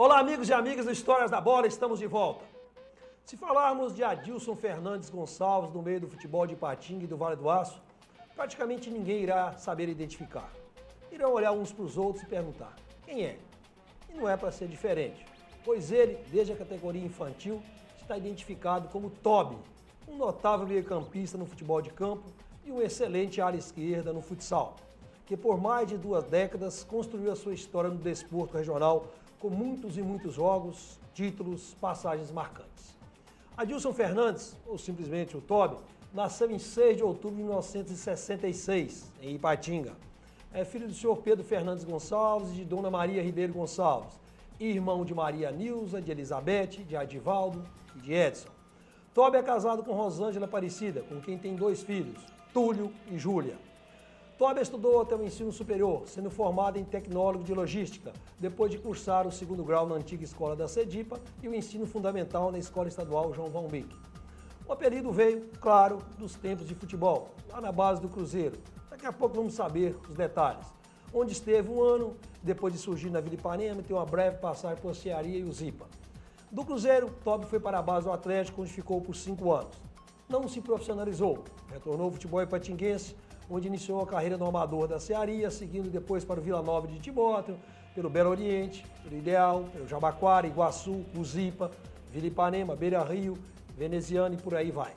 Olá, amigos e amigas do Histórias da Bola, estamos de volta. Se falarmos de Adilson Fernandes Gonçalves no meio do futebol de Ipatinga e do Vale do Aço, praticamente ninguém irá saber identificar. Irão olhar uns para os outros e perguntar, quem é? E não é para ser diferente, pois ele, desde a categoria infantil, está identificado como Tobi, um notável meio-campista no futebol de campo e um excelente ala esquerda no futsal, que por mais de 2 décadas construiu a sua história no desporto regional com muitos e muitos jogos, títulos, passagens marcantes. Adilson Fernandes, ou simplesmente o Tobi, nasceu em 6 de outubro de 1966, em Ipatinga. É filho do senhor Pedro Fernandes Gonçalves e de Dona Maria Ribeiro Gonçalves, irmão de Maria Nilza, de Elizabeth, de Adivaldo e de Edson. Tobi é casado com Rosângela Aparecida, com quem tem 2 filhos, Túlio e Júlia. Tobi estudou até o ensino superior, sendo formado em tecnólogo de logística, depois de cursar o 2º grau na antiga escola da Cedipa e o ensino fundamental na Escola Estadual João Valmic. O apelido veio, claro, dos tempos de futebol, lá na base do Cruzeiro. Daqui a pouco vamos saber os detalhes. Onde esteve um ano, depois de surgir na Vila Ipanema e ter uma breve passagem por Cearia e o Zipa. Do Cruzeiro, Tobi foi para a base do Atlético, onde ficou por 5 anos. Não se profissionalizou, retornou ao futebol ipatinguense, onde iniciou a carreira no Amador da Cearia, seguindo depois para o Vila Nova de Timóteo, pelo Belo Oriente, pelo Ideal, pelo Jabaquara, Iguaçu, Uzipa, Vila Ipanema, Beira Rio, Veneziano e por aí vai.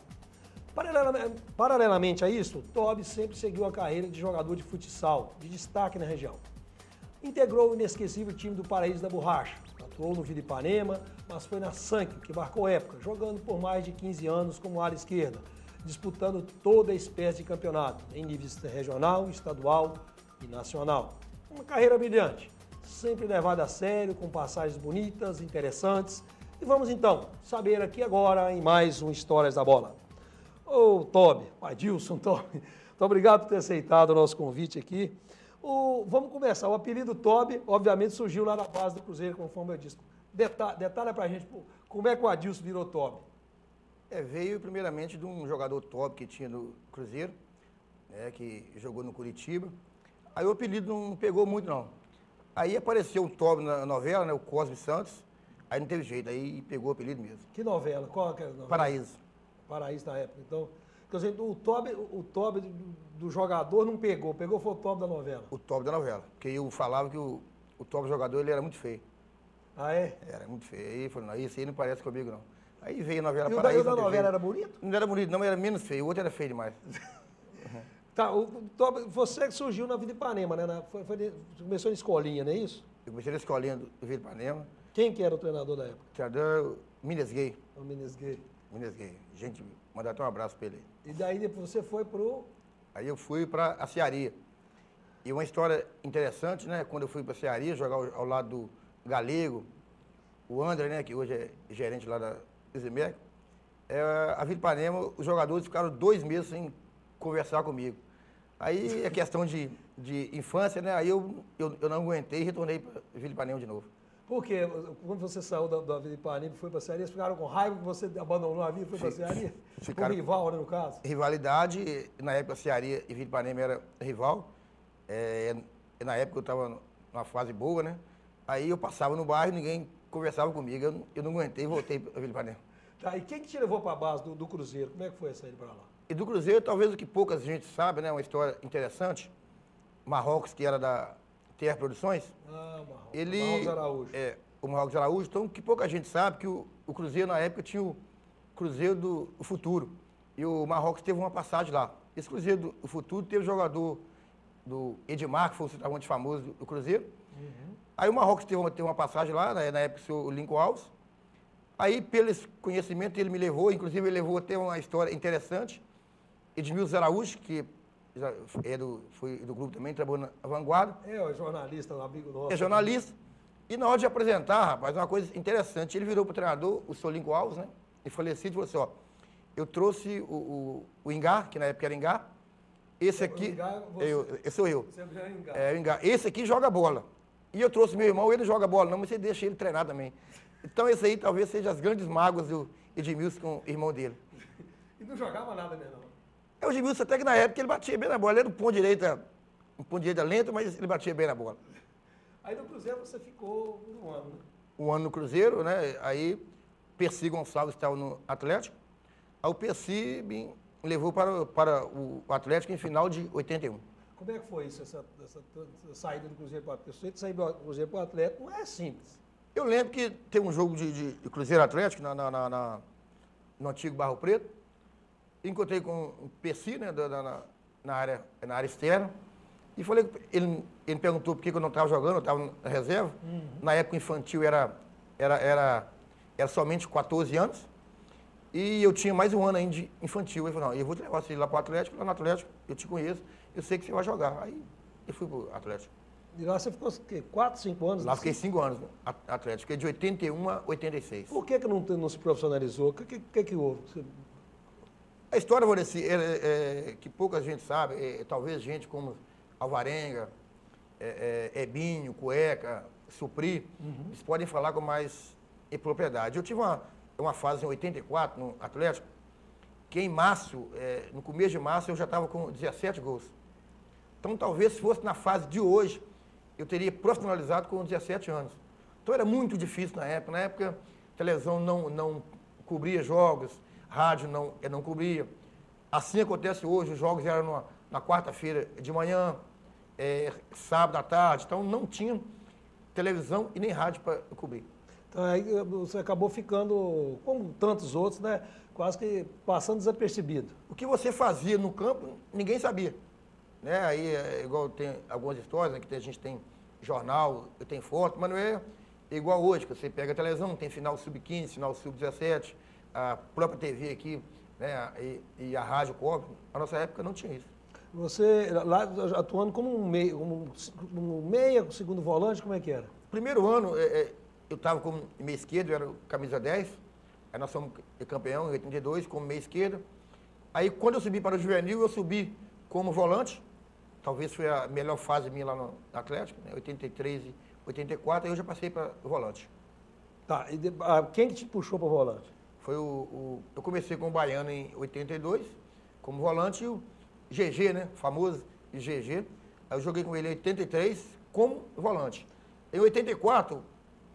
Paralelamente a isso, Tobi sempre seguiu a carreira de jogador de futsal, de destaque na região. Integrou o inesquecível time do Paraíso da Borracha, atuou no Vila Ipanema, mas foi na Sanque que marcou época, jogando por mais de 15 anos como ala esquerda, disputando toda a espécie de campeonato, em níveis regional, estadual e nacional. Uma carreira brilhante, sempre levada a sério, com passagens bonitas, interessantes. E vamos então saber aqui agora em mais um Histórias da Bola. Ô Tobi, Adilson, Tobi, muito obrigado por ter aceitado o nosso convite aqui. Vamos começar, o apelido Tobi, obviamente, surgiu lá na base do Cruzeiro, conforme eu disse. Detalha pra gente como é que o Adilson virou Tobi. Veio primeiramente de um jogador top que tinha no Cruzeiro, né, que jogou no Curitiba. Aí o apelido não pegou muito, não. Aí apareceu um Tobi na novela, né, o Cosme Santos, aí não teve jeito, aí pegou o apelido mesmo. Que novela? Qual que era a novela? Paraíso. Paraíso da época. Então, quer dizer, o Tobi do jogador não pegou foi o Tobi da novela. O Tobi da novela, porque eu falava que o Tobi jogador ele era muito feio. Ah, é? Era muito feio. Aí falou, não, isso aí não parece comigo, não. Aí veio a novela E Paraíso. o da novela era bonito? Não era bonito, não, era menos feio. O outro era feio demais. Tá, você que surgiu na Vila Ipanema, né? Começou em escolinha, não é isso? Eu comecei na escolinha do Vila Ipanema. Quem que era o treinador da época? O treinador Minas Gay. O Minas Gay. Minas Gay. Gente, mandar até um abraço pra ele aí. E daí depois você foi pro... Aí eu fui para a Cearia. E uma história interessante, né? Quando eu fui para a Cearia, jogar ao lado do Galego, o André, né? Que hoje é gerente lá da Zimec, a Vila Ipanema, os jogadores ficaram 2 meses sem conversar comigo. Aí é questão de infância, né? Aí eu não aguentei e retornei para a Vila Ipanema de novo. Por quê? Quando você saiu da Vila Ipanema e foi para a Cearia, eles ficaram com raiva que você abandonou a vida e foi para a Cearia? Ficaram... Um rival, né, no caso? Rivalidade, na época a Cearia e Vila Ipanema era rival. Na época eu estava numa fase boa, né? Aí eu passava no bairro, ninguém conversava comigo, eu não aguentei e voltei para a Vila Ipanema. Tá, e quem que te levou para a base do Cruzeiro? Como é que foi essa ida para lá? E do Cruzeiro, talvez o que poucas gente sabe, né? Uma história interessante. Marrocos, que era da Terra Produções. Ah, Marrocos. Ele, Marrocos Araújo. O Marrocos Araújo. Então, o que pouca gente sabe que o Cruzeiro, na época, tinha o Cruzeiro do Futuro. E o Marrocos teve uma passagem lá. Esse Cruzeiro do Futuro teve jogador do Edmar, que foi o centroavante famoso do Cruzeiro. Uhum. Aí o Marrocos teve uma passagem lá, né, na época, o senhor Lincoln Alves. Aí, pelo conhecimento, ele me levou, inclusive ele levou até uma história interessante. Edmilson Araújo, que foi do grupo também, trabalhou na Vanguarda. É jornalista, um amigo nosso. É jornalista. E na hora de apresentar, rapaz, uma coisa interessante, ele virou para o treinador, o senhor Lincoln Alves, né, e falecido, e falou assim, ó, eu trouxe o Ingá, que na época era Ingá, esse aqui, esse sou eu. O Ingá. Esse aqui joga bola. E eu trouxe meu irmão, ele joga bola, não, mas você deixa ele treinar também. Então esse aí talvez seja as grandes mágoas do Edmilson com o irmão dele. E não jogava nada mesmo, não? O Edmilson até que na época ele batia bem na bola, ele era um ponto direita lento, mas ele batia bem na bola. Aí no Cruzeiro você ficou um ano, né? um ano no Cruzeiro, né? Aí Percy Gonçalves estava no Atlético. Aí o Percy me levou para o Atlético em final de 81. Como é que foi isso, essa saída do Cruzeiro para o Atlético? Você sair do Cruzeiro para o Atlético não é simples. Eu lembro que teve um jogo de Cruzeiro Atlético no antigo Barro Preto. Encontrei com o Percy, né, na área externa. E falei, ele me perguntou por que eu não estava jogando, eu estava na reserva. Na época infantil era somente 14 anos. E eu tinha mais um ano ainda de infantil. Ele falou, não, eu vou te levar você lá para o Atlético, lá no Atlético, eu te conheço, eu sei que você vai jogar. Aí eu fui para o Atlético. E lá você ficou o quê? 4, 5 anos? Lá fiquei 5 anos no Atlético, fiquei de 81 a 86. Por que não se profissionalizou? O que houve? A história, Valdeci, que pouca gente sabe, talvez gente como Alvarenga, Ebinho, Cueca, Supri, eles podem falar com mais propriedade. Eu tive uma fase em 84 no Atlético, que em março, no começo de março, eu já estava com 17 gols. Então, talvez se fosse na fase de hoje, eu teria profissionalizado com 17 anos. Então, era muito difícil na época. Na época, a televisão não cobria jogos, rádio não cobria. Assim acontece hoje, os jogos eram na quarta-feira de manhã, sábado à tarde. Então, não tinha televisão e nem rádio para cobrir. Então, aí você acabou ficando, como tantos outros, né, quase que passando desapercebido. O que você fazia no campo, ninguém sabia. Né? Aí, igual tem algumas histórias, né, que a gente tem jornal, tem foto, mas não é igual hoje, que você pega a televisão, tem final sub-15, final sub-17, a própria TV aqui, né, e a rádio cobre. Na nossa época não tinha isso. Você, lá atuando como um meia, segundo volante, como é que era? Primeiro ano, eu estava como meia esquerdo, eu era camisa 10, aí nós fomos campeão em 82, como meia esquerda. Aí quando eu subi para o juvenil, eu subi como volante, talvez foi a melhor fase minha lá no Atlético, né, 83 e 84, aí eu já passei para o volante. Tá, e quem que te puxou para o volante? Foi eu comecei com o Baiano em 82, como volante, e o GG, né, famoso GG. Aí eu joguei com ele em 83, como volante. Em 84,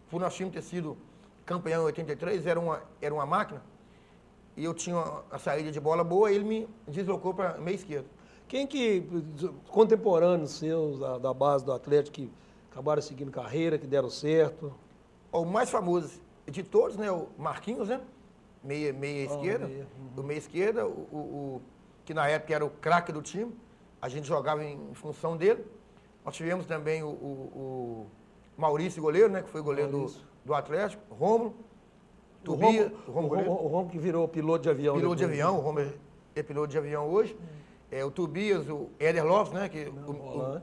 por nós tínhamos ter sido campeão em 83, era uma máquina, e eu tinha a saída de bola boa, ele me deslocou para meia esquerda. Quem que, contemporâneos seus da base do Atlético, que acabaram seguindo carreira, que deram certo? O mais famoso de todos, né, o Marquinhos, né, meia esquerda, o meia esquerda, que na época era o craque do time, a gente jogava em função dele. Nós tivemos também o Maurício, goleiro, né, que foi goleiro do Atlético, Rômulo, Tobias, o Rômulo que virou piloto de avião. Piloto de avião, o Rômulo é piloto de avião hoje. O Tobias, o Éder Lopes, né, que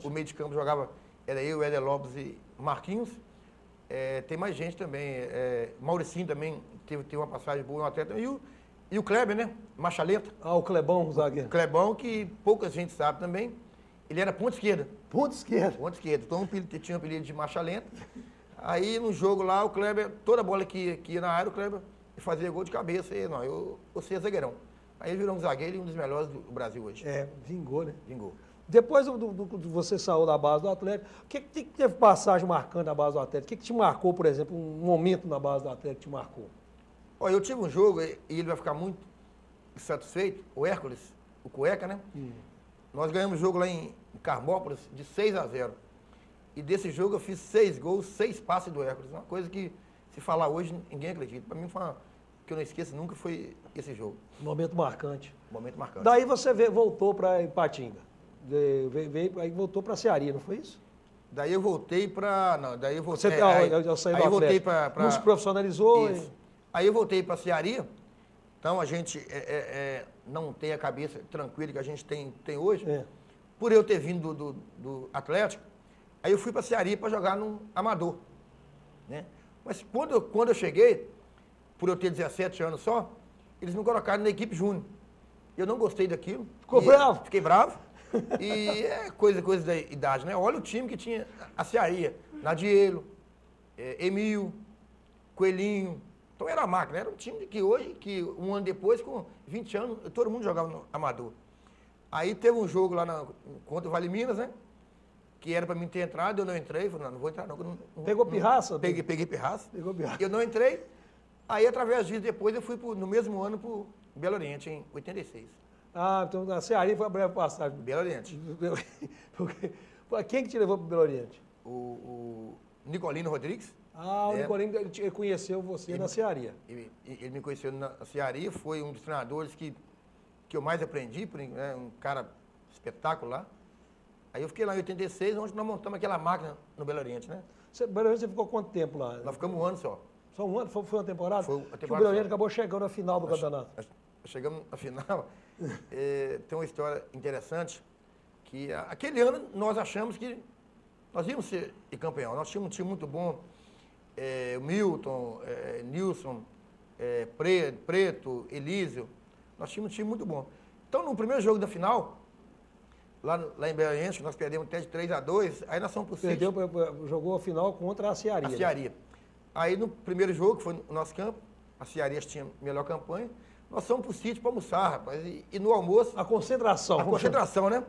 o meio de campo jogava, era eu, Éder Lopes e Marquinhos. Tem mais gente também, Mauricinho também teve uma passagem boa no Atlético. E o Kleber, né, Machalenta. O Clebão, o zagueiro. O Clebão, que pouca gente sabe também, ele era ponta esquerda. Ponta esquerda? Ponta esquerda. Então tinha um apelido de Machalenta. Aí no jogo lá, o Kleber, toda bola que ia na área, o Kleber fazia gol de cabeça. E não, eu ser zagueirão. Aí ele virou um zagueiro e um dos melhores do Brasil hoje. Vingou, né? Vingou. Depois do você saiu da base do Atlético, o que teve passagem marcante na base do Atlético? O que te marcou, por exemplo, um momento na base do Atlético que te marcou? Olha, eu tive um jogo, e ele vai ficar muito satisfeito, o Hércules, o Cueca, né? Nós ganhamos o jogo lá em Carmópolis de 6-0. E desse jogo eu fiz 6 gols, 6 passes do Hércules. Uma coisa que, se falar hoje, ninguém acredita. Para mim, que eu não esqueço nunca foi esse jogo. Momento marcante. Momento marcante. Daí você voltou para Ipatinga. Aí voltou para Ceará, não foi isso? Daí eu voltei para... Não, daí eu voltei... Eu saí do eu voltei para... Não se profissionalizou? Isso. Aí eu voltei para Ceará. Então a gente não tem a cabeça tranquila que a gente tem hoje. Por eu ter vindo do Atlético, aí eu fui para Ceará para jogar no Amador. Né? Mas quando eu cheguei, por eu ter 17 anos só, eles me colocaram na equipe júnior. Eu não gostei daquilo. Ficou bravo? Fiquei bravo. E coisa da idade, né? Olha o time que tinha a Ceará. Nadielo, Emil, Coelhinho. Então era a máquina, era um time que hoje, que um ano depois, com 20 anos, todo mundo jogava no Amador. Aí teve um jogo lá contra o Vale Minas, né? que era para mim ter entrado, eu não entrei, falei, não vou entrar não. Pegou pirraça? Peguei pirraça. Pegou pirraça. Eu não entrei, aí através disso depois eu fui no mesmo ano para o Belo Oriente, em 86. Ah, então na Cearia foi a breve passagem. Belo Oriente. Quem que te levou para o Belo Oriente? O Nicolino Rodrigues. Ah, o Nicolino ele conheceu você na Cearia. Ele me conheceu na Cearia, foi um dos treinadores que eu mais aprendi, né, um cara espetacular. Aí eu fiquei lá em 86, onde nós montamos aquela máquina no Belo Oriente, né? Belo Oriente você ficou quanto tempo lá? Nós ficamos um ano só. Só um ano? Foi uma temporada? Foi uma temporada. Que o Belo Oriente acabou chegando na final do campeonato. Nós chegamos na final. Tem uma história interessante, que aquele ano nós achamos que nós íamos ser campeão. Nós tínhamos um time muito bom. O Milton, Nilson, Preto, Elísio. Nós tínhamos um time muito bom. Então, no primeiro jogo da final, lá em Belo Oriente, nós perdemos até de 3-2, aí nós fomos pro Perdeu, jogou a final contra a Cearia. A Cearia. Aí no primeiro jogo, que foi no nosso campo, a Cearia tinha melhor campanha, nós fomos pro sítio para almoçar, rapaz, e no almoço... A concentração. A concentração, né?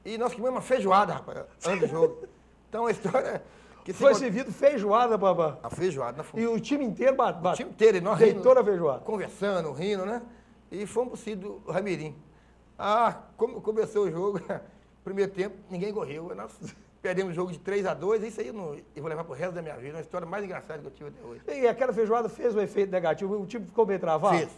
E nós comemos uma feijoada, rapaz, antes do jogo. Então, a história... Foi servido feijoada, babá. A feijoada. E o time inteiro O time inteiro, e nós deitou a feijoada. Conversando, rindo, né? E fomos pro sítio do Ramirim. Como começou o jogo, primeiro tempo, ninguém correu. Nós perdemos o jogo de 3-2, isso aí eu vou levar pro resto da minha vida, uma história mais engraçada que eu tive até hoje. E aquela feijoada fez um efeito negativo, o time ficou bem travado? Fez,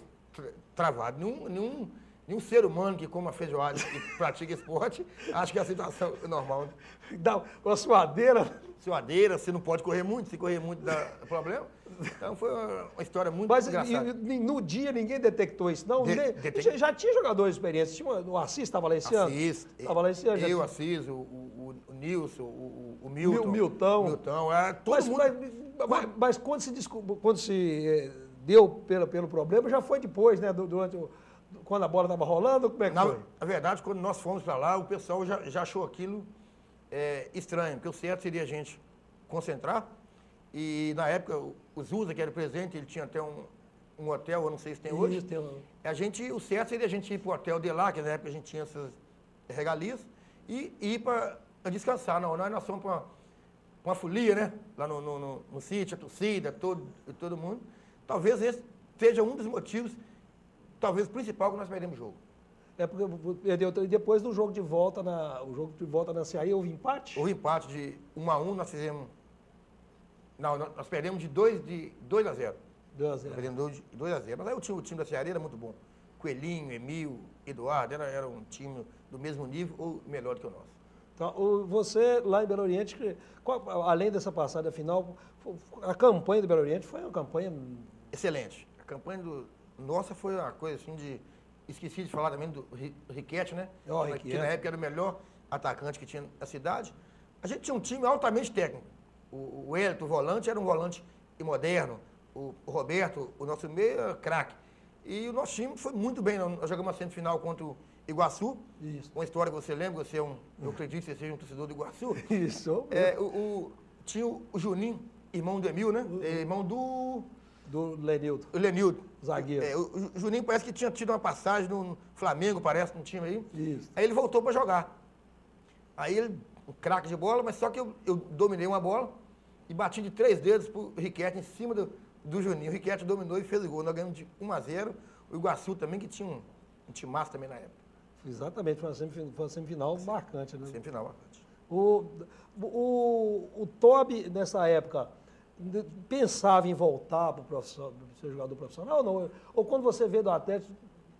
travado. Nenhum ser humano que coma feijoada e pratica esporte, acho que a situação é normal. Dá uma suadeira. Suadeira, você não pode correr muito, se correr muito dá problema. Então foi uma história muito engraçada. Mas no dia ninguém detectou isso, não? Já tinha jogadores experientes, o Assis estava lá esse ano? Estava lá esse ano. Eu, Assis, o Nilson, o Milton. Milton, todo mundo. Mas quando se deu pelo problema, já foi depois, né? Quando a bola estava rolando, como é que foi? Na verdade, quando nós fomos para lá, o pessoal já achou aquilo estranho, porque o certo seria a gente concentrar. E na época, o Zusa, que era o presidente, ele tinha até um hotel, eu não sei se tem hoje. O certo seria a gente ir para o hotel de lá, que na época a gente tinha essas regalias, e ir para descansar. Não, nós fomos para uma folia, né? Lá no sítio, a torcida, todo mundo. Talvez esse seja um dos motivos, talvez o principal, que nós perdemos o jogo. Porque perdeu. E depois do jogo de volta na Cearia, houve empate? Houve empate de 1-1, nós fizemos... Não, nós perdemos de 2-0. 2-0. Perdemos de 2-0. Mas aí o time da Cearia era muito bom. Coelhinho, Emil, Eduardo, era um time do mesmo nível ou melhor do que o nosso. Então, você lá em Belo Oriente, além dessa passada final, a campanha do Belo Oriente foi uma campanha... Excelente. A campanha nossa foi uma coisa assim de... Esqueci de falar também do Riquete, né? Que na época era o melhor atacante que tinha na cidade. A gente tinha um time altamente técnico. O Hélito, o volante, era um volante moderno. O Roberto, o nosso meio, era craque. E o nosso time foi muito bem. Nós jogamos a semifinal contra o Iguaçu. Isso. Uma história que você lembra, eu acredito que você seja um torcedor do Iguaçu. Isso. Tinha o Juninho, irmão do Emil, né? Irmão do Lenildo. O Lenildo. Zagueiro. O Juninho parece que tinha tido uma passagem no Flamengo, parece, num time aí. Isso. Aí ele voltou para jogar. Aí ele, um craque de bola, mas só que eu dominei uma bola e bati de 3 dedos pro Riquete em cima do Juninho. O Riquete dominou e fez o gol. Nós ganhamos de 1-0. O Iguaçu também, que tinha um timaço também na época. Exatamente, foi uma semifinal marcante, né? Semifinal marcante. O Tobi, nessa época, pensava em voltar para ser jogador profissional ou não? Ou quando você veio do Atlético,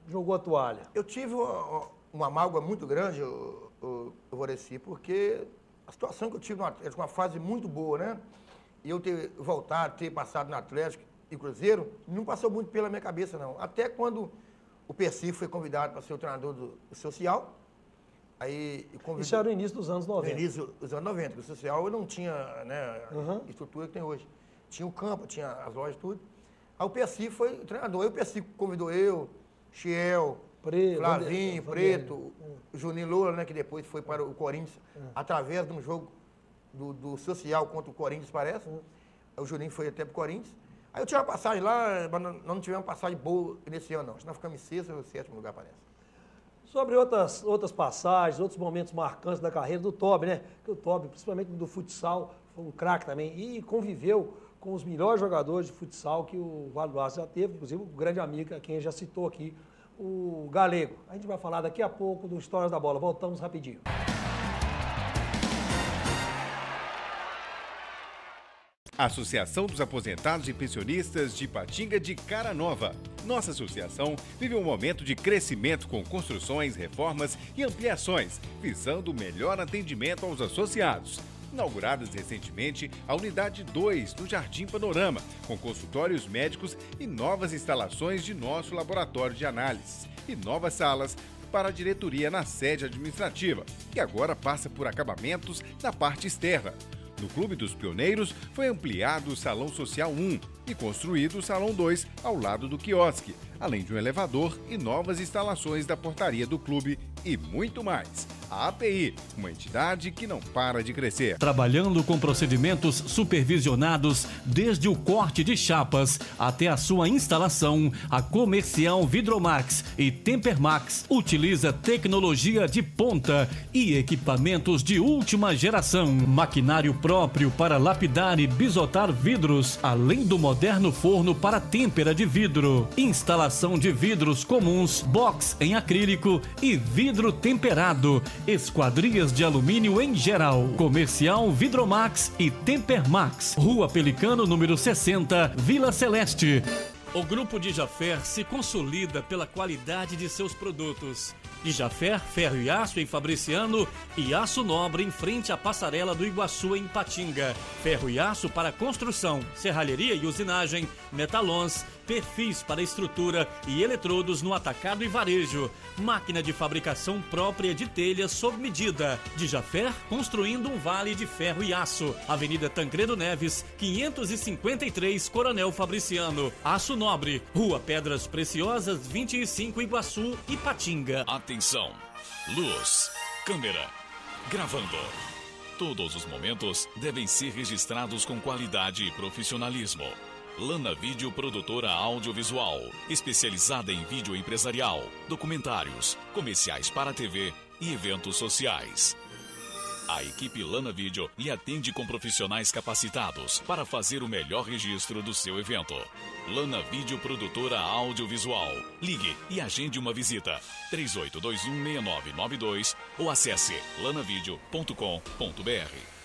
jogou a toalha? Eu tive uma mágoa muito grande, o Voreci, porque a situação que eu tive no Atlético, uma fase muito boa, né? E eu ter voltado, ter passado no Atlético e Cruzeiro, não passou muito pela minha cabeça, não. Até quando o Percy foi convidado para ser o treinador do social. Aí, isso era no início dos anos 90. No início dos anos 90, porque o social não tinha, né, a estrutura que tem hoje. Tinha o campo, tinha as lojas, tudo. Aí o Percy foi o treinador. Aí o Percy convidou eu, Chiel, Flavinho, Preto, Juninho Lula, né, que depois foi para o Corinthians, através de um jogo do social contra o Corinthians, parece. Aí o Juninho foi até para o Corinthians. Aí eu tinha uma passagem lá, mas nós não tivemos uma passagem boa nesse ano, não. Nós ficamos em 6º ou 7º lugar, parece. Sobre outras passagens, outros momentos marcantes da carreira do Tobi, né? Que o Tobi, principalmente do futsal, foi um craque também e conviveu com os melhores jogadores de futsal que o Vale do Aço já teve, inclusive o grande amigo, a quem já citou aqui, o Galego. A gente vai falar daqui a pouco do Histórias da Bola. Voltamos rapidinho. Associação dos Aposentados e Pensionistas de Ipatinga de Cara Nova. Nossa associação vive um momento de crescimento com construções, reformas e ampliações, visando o melhor atendimento aos associados. Inauguradas recentemente a Unidade 2 do Jardim Panorama, com consultórios médicos e novas instalações de nosso laboratório de análises e novas salas para a diretoria na sede administrativa, que agora passa por acabamentos na parte externa. No Clube dos Pioneiros foi ampliado o Salão Social 1 e construído o Salão 2 ao lado do quiosque, além de um elevador e novas instalações da portaria do clube e muito mais. A API, uma entidade que não para de crescer. Trabalhando com procedimentos supervisionados desde o corte de chapas até a sua instalação, a Comercial Vidromax e Tempermax utiliza tecnologia de ponta e equipamentos de última geração. Maquinário próprio para lapidar e bisotar vidros, além do moderno forno para têmpera de vidro. Instalação de vidros comuns, box em acrílico e vidro temperado. Esquadrias de alumínio em geral. Comercial Vidromax e Tempermax. Rua Pelicano, número 60, Vila Celeste. O Grupo de Jaffer se consolida pela qualidade de seus produtos. De Jaffer, ferro e aço em Fabriciano e aço nobre em frente à passarela do Iguaçu em Ipatinga. Ferro e aço para construção, serralheria e usinagem, metalons, perfis para estrutura e eletrodos no atacado e varejo. Máquina de fabricação própria de telhas sob medida. De Jaffer, construindo um vale de ferro e aço. Avenida Tancredo Neves, 553, Coronel Fabriciano. Aço Nobre, Rua Pedras Preciosas, 25, Iguaçu, Ipatinga. Atenção, luz, câmera, gravando. Todos os momentos devem ser registrados com qualidade e profissionalismo. Lana Vídeo Produtora Audiovisual, especializada em vídeo empresarial, documentários, comerciais para TV e eventos sociais. A equipe Lana Vídeo lhe atende com profissionais capacitados para fazer o melhor registro do seu evento. Lana Vídeo Produtora Audiovisual. Ligue e agende uma visita. 38216992 ou acesse lanavideo.com.br.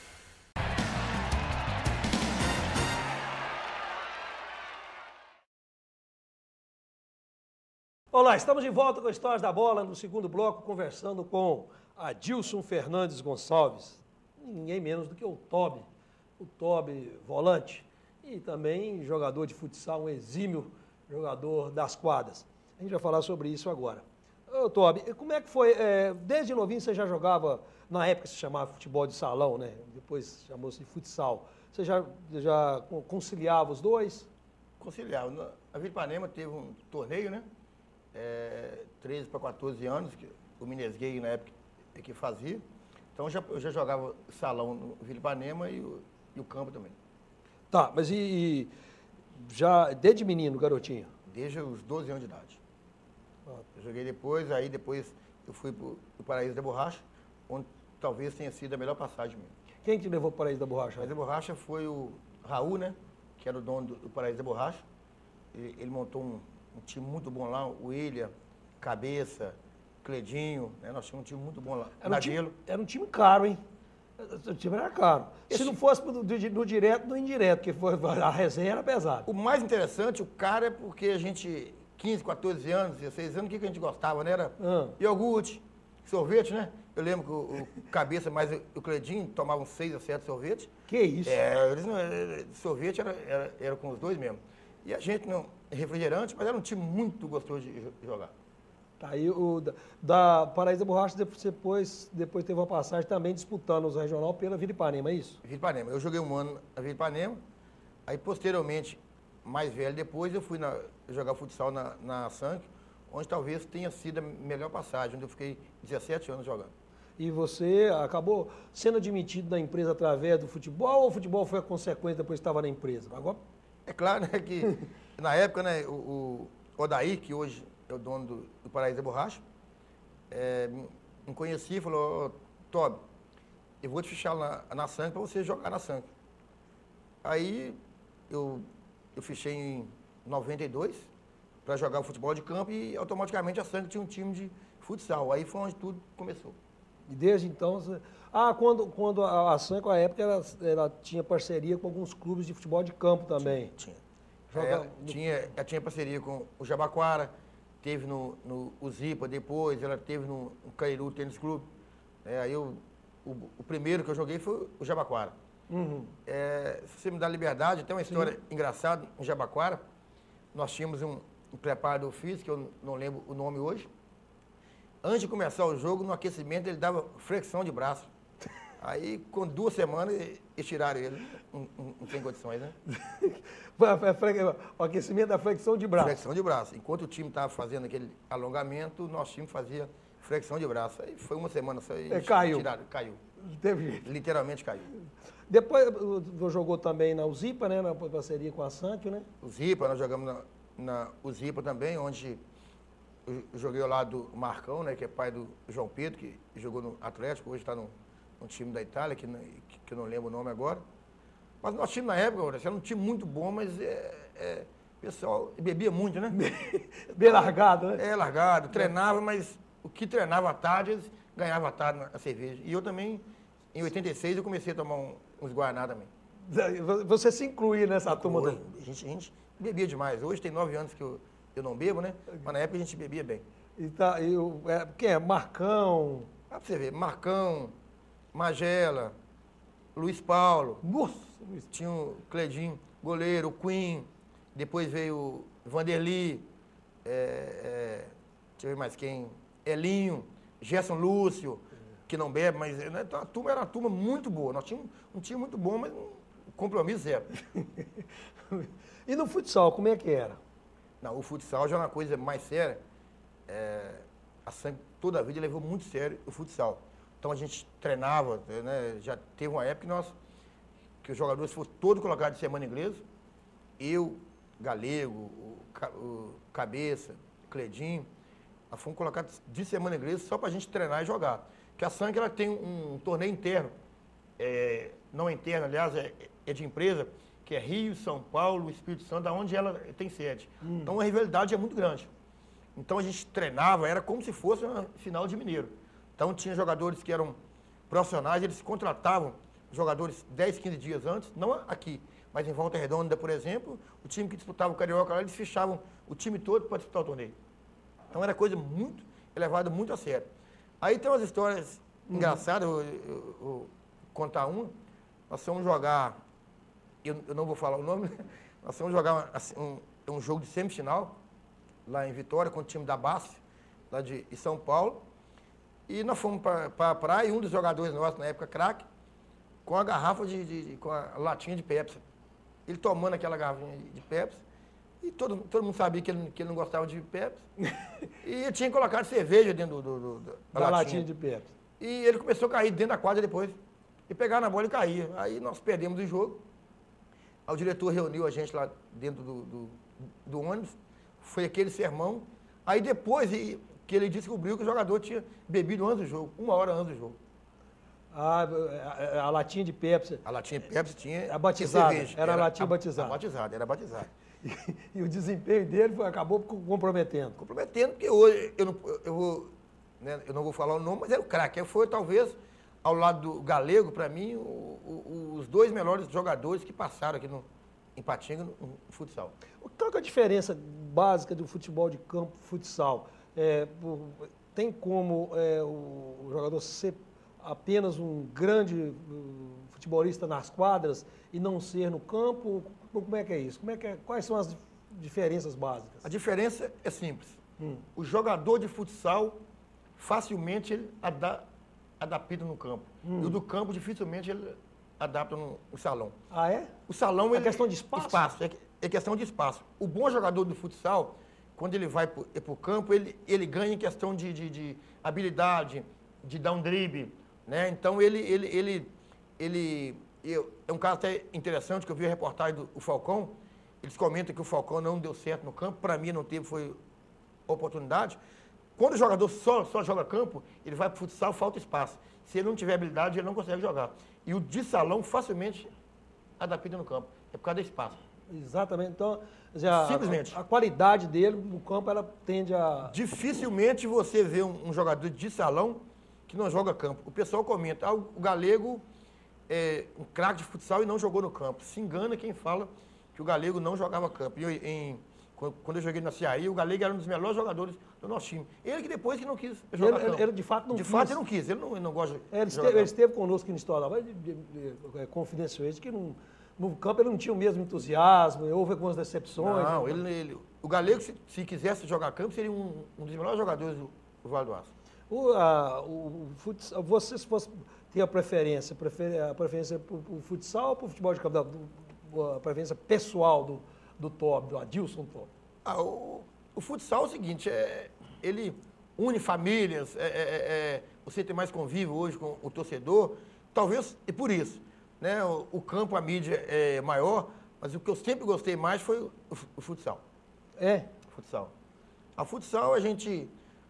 Olá, estamos de volta com Histórias da Bola, no segundo bloco, conversando com Adilson Fernandes Gonçalves, ninguém menos do que o Tobi volante e também jogador de futsal, um exímio jogador das quadras. A gente vai falar sobre isso agora. Ô Tobi, como é que foi, desde novinho você já jogava, na época se chamava futebol de salão, né? Depois chamou-se de futsal. Você já conciliava os dois? Conciliava. A Vila Ipanema teve um torneio, né? 13 para 14 anos, que o Minesguei na época que fazia. Então eu já jogava salão no Vila Ipanema e o campo também. Tá, mas já desde menino, garotinho? Desde os 12 anos de idade. Eu joguei depois eu fui para o Paraíso da Borracha, onde talvez tenha sido a melhor passagem mesmo. Quem te levou para o Paraíso da Borracha? O Paraíso da Borracha foi o Raul, né? Que era o dono do Paraíso da Borracha. Ele montou um time muito bom lá, o William, Cabeça, Cledinho, né? Nós tínhamos um time muito bom lá. Era um time caro, hein? O time era caro. Se não fosse no direto, no indireto, porque a resenha era pesada. O mais interessante, o cara, é porque a gente, 15, 14 anos, 16 anos, o que a gente gostava, né? Era iogurte, sorvete, né? Eu lembro que o Cabeça mais o Cledinho tomavam 6 a 7 sorvetes. Que isso? Sorvete era com os dois mesmo. E a gente não, refrigerante, mas era um time muito gostoso de jogar. Tá, aí da Paraíso da Borracha depois teve uma passagem também disputando os regional pela Vila Ipanema, é isso? Vila Ipanema. Eu joguei um ano na Vila Ipanema, aí posteriormente, mais velho depois, eu fui jogar futsal na Sank, onde talvez tenha sido a melhor passagem, onde eu fiquei 17 anos jogando. E você acabou sendo admitido na empresa através do futebol, ou o futebol foi a consequência depois que estava na empresa? Agora... É claro, né, que na época, né, o Odair, que hoje é o dono do Paraíso da Borracha, me conhecia e falou, Tobi, eu vou te fichar na Sangue para você jogar na Sangue. Aí eu fichei em 92 para jogar o futebol de campo e automaticamente a Sangue tinha um time de futsal. Aí foi onde tudo começou. E desde então... quando a Sanco, à época, ela tinha parceria com alguns clubes de futebol de campo também. Tinha. Tinha parceria com o Jabaquara, teve no Zipa depois, ela teve no Cairu Tênis Clube. Aí o primeiro que eu joguei foi o Jabaquara. Uhum. Se você me dá liberdade, tem uma história engraçada em Jabaquara. Nós tínhamos um preparador físico, eu não lembro o nome hoje. Antes de começar o jogo, no aquecimento, ele dava flexão de braço. Aí, com 2 semanas, eles tiraram ele. Não tem condições, né? O aquecimento da flexão de braço. Flexão de braço. Enquanto o time estava fazendo aquele alongamento, o nosso time fazia flexão de braço. Aí foi 1 semana só e caiu. Tiraram. Caiu. Teve jeito. Literalmente caiu. Depois jogou também na Uzipa, né? Na parceria com a Sancho, né? Uzipa, nós jogamos na Uzipa também, onde eu joguei ao lado do Marcão, né? Que é pai do João Pedro, que jogou no Atlético, hoje está no time da Itália, que eu não lembro o nome agora. Mas nosso time na época, era um time muito bom, mas o pessoal bebia muito, né? Bem largado, né? Largado, treinava, mas o que treinava à tarde, eles ganhavam à tarde na cerveja. E eu também, em 86, eu comecei a tomar uns Guaraná também. Você se inclui nessa turma? A gente bebia demais. Hoje tem 9 anos que eu não bebo, né? Mas na época a gente bebia bem. Quem é? Marcão? Pra você ver, Marcão, Magela, Luiz Paulo. Nossa! Tinha o Cledinho, goleiro, o Queen. Depois veio o Vanderly. Deixa eu ver mais quem. Elinho, Gerson Lúcio, que não bebe, mas né, a turma era uma turma muito boa. Nós tínhamos um time muito bom, mas um compromisso zero. E no futsal, como é que era? Não, o futsal já é uma coisa mais séria. A Sangue toda a vida levou muito sério o futsal. Então a gente treinava, né? Já teve uma época que os jogadores foram todos colocados de semana inglesa. Eu, Galego, o Cabeça, Cledinho, nós fomos colocados de semana inglesa só para a gente treinar e jogar. Porque a Sangue ela tem um torneio interno, não é interno, aliás, é de empresa, que é Rio, São Paulo, Espírito Santo, onde ela tem sede. Então a rivalidade é muito grande. Então a gente treinava, era como se fosse uma final de Mineiro. Então tinha jogadores que eram profissionais, eles contratavam jogadores 10, 15 dias antes, não aqui, mas em Volta Redonda, por exemplo, o time que disputava o Carioca lá, eles fechavam o time todo para disputar o torneio. Então era coisa muito elevada, muito a sério. Aí tem umas histórias engraçadas, eu vou contar uma. Nós fomos jogar, eu não vou falar o nome, nós fomos jogar um jogo de semifinal, lá em Vitória, com o time da BASF, lá de São Paulo. E nós fomos para a praia e um dos jogadores nossos, na época, craque, com a garrafa com a latinha de Pepsi. Ele tomando aquela garrafinha de Pepsi, e todo mundo sabia que ele não gostava de Pepsi. E ele tinha colocado cerveja dentro da latinha de Pepsi. E ele começou a cair dentro da quadra depois. E pegava na bola e caía. Aí nós perdemos o jogo. Aí o diretor reuniu a gente lá dentro do ônibus. Foi aquele sermão. Aí depois que ele descobriu que o jogador tinha bebido antes do jogo, 1 hora antes do jogo. A latinha de Pepsi. A latinha de Pepsi tinha batizada. cerveja. Era a latinha batizada. Era batizada. E o desempenho dele acabou comprometendo. Comprometendo, porque hoje eu não vou falar o nome, mas era o craque. Foi talvez, ao lado do Galego, para mim, os 2 melhores jogadores que passaram aqui em Patinga no futsal. Qual que é a diferença básica do futebol de campo e futsal? Tem como o jogador ser apenas um grande futebolista nas quadras e não ser no campo? Como é que é isso? Quais são as diferenças básicas? A diferença é simples. O jogador de futsal, facilmente ele adapta no campo. E o do campo, dificilmente ele adapta no salão. Ah, é? O salão... É questão de espaço? É questão de espaço. O bom jogador do futsal, quando ele vai para o campo, ele ganha em questão de habilidade, de dar um drible, né? Então, é um caso até interessante, que eu vi a reportagem do Falcão. Eles comentam que o Falcão não deu certo no campo. Para mim, não teve oportunidade. quando o jogador só joga campo, ele vai para o futsal, falta espaço. Se ele não tiver habilidade, ele não consegue jogar. E o de salão facilmente adapta no campo. É por causa do espaço. Exatamente. Então, simplesmente. A qualidade dele no campo, ela tende a... Dificilmente você vê um jogador de salão que não joga campo. O pessoal comenta, o Galego é um craque de futsal e não jogou no campo. Se engana quem fala que o Galego não jogava campo. Quando eu joguei na Ceará, o Galego era um dos melhores jogadores do nosso time. Ele que depois que não quis jogar campo. Ele de fato não quis. De fato ele não quis, ele não gosta de jogar campo. Ele esteve conosco aqui na história, mas confidenciou isso, que no campo ele não tinha o mesmo entusiasmo, houve algumas decepções. Não, o Galego, se quisesse jogar campo, seria um dos melhores jogadores do Vale do Aço. Você, se fosse ter a preferência para o futsal ou para o futebol de campo? A preferência pessoal do Tobi, do Adilson Tobi? O futsal é o seguinte, ele une famílias, você tem mais convívio hoje com o torcedor, talvez e por isso. Né? O campo, a mídia é maior, mas o que eu sempre gostei mais foi o futsal. Futsal. A futsal,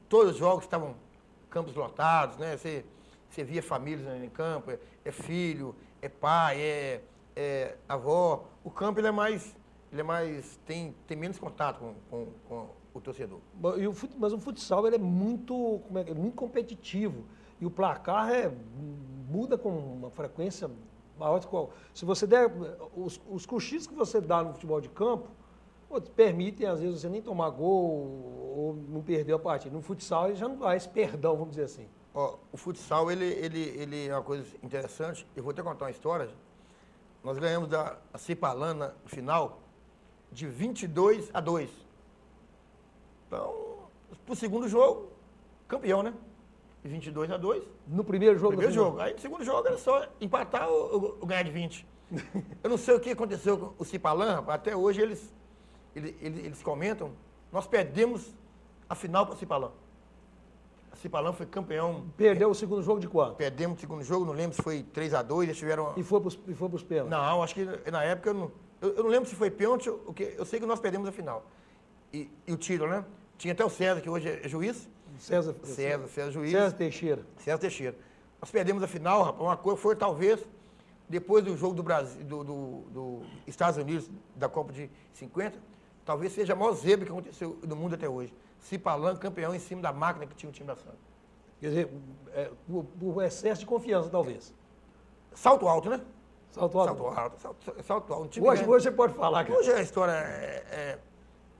todos os jogos estavam campos lotados, né? Você via famílias em campo, é filho, é pai, é avó. O campo tem menos contato com o torcedor. Mas o futsal ele é muito competitivo e o placar muda com uma frequência maior. Se você der os cochichos que você dá no futebol de campo, permitem às vezes você nem tomar gol ou não perder a partida. No futsal ele já não dá esse perdão, vamos dizer assim. O futsal ele é uma coisa interessante. Eu vou até contar uma história. Nós ganhamos da Cipalana no final de 22-2. Então, pro segundo jogo, campeão, né? De 22-2. No primeiro jogo? Primeiro jogo. Aí no segundo jogo era só empatar ou ganhar de 20. Eu não sei o que aconteceu com o Cipalana, até hoje eles comentam, nós perdemos a final para o Cipalana. A Cipalana foi campeão. Perdeu o segundo jogo de quanto? Perdemos o segundo jogo, não lembro se foi 3-2, eles tiveram... E foi para os pênaltis? Não, acho que na época eu não lembro se foi pênalti, eu sei que nós perdemos a final. E o tiro, né? Tinha até o César, que hoje é juiz. César juiz. César Teixeira. César Teixeira. Nós perdemos a final, rapaz, uma coisa foi talvez, depois do jogo do Brasil, do Estados Unidos, da Copa de 50, talvez seja a maior zebra que aconteceu no mundo até hoje. Cipalana, campeão em cima da máquina que tinha o time da Santa. Quer dizer, o excesso de confiança, talvez. Salto alto, né? Salto alto. Salto alto. Hoje você pode falar, cara. Hoje a história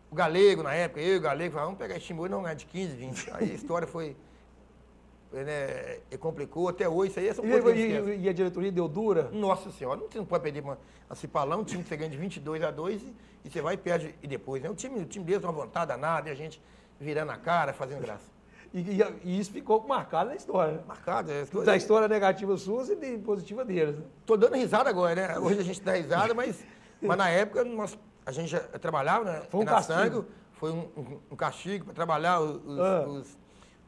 o Galego, na época, eu e o Galego, vamos pegar esse time hoje, não ganhar de 15, 20. Aí a história foi... complicou até hoje, isso aí é só e a diretoria deu dura? Nossa Senhora, não pode perder a Cipalão, um time que você ganha de 22-2 e você vai e perde e depois, né? O time deles tem uma vontade danada e a gente virando a cara, fazendo graça. E isso ficou marcado na história, né? Marcado. Da história negativa sua e positiva deles, né? Tô dando risada agora, né? Hoje a gente dá risada, mas na época a gente já trabalhava, né? Foi um castigo. Sangue, foi um castigo para trabalhar, os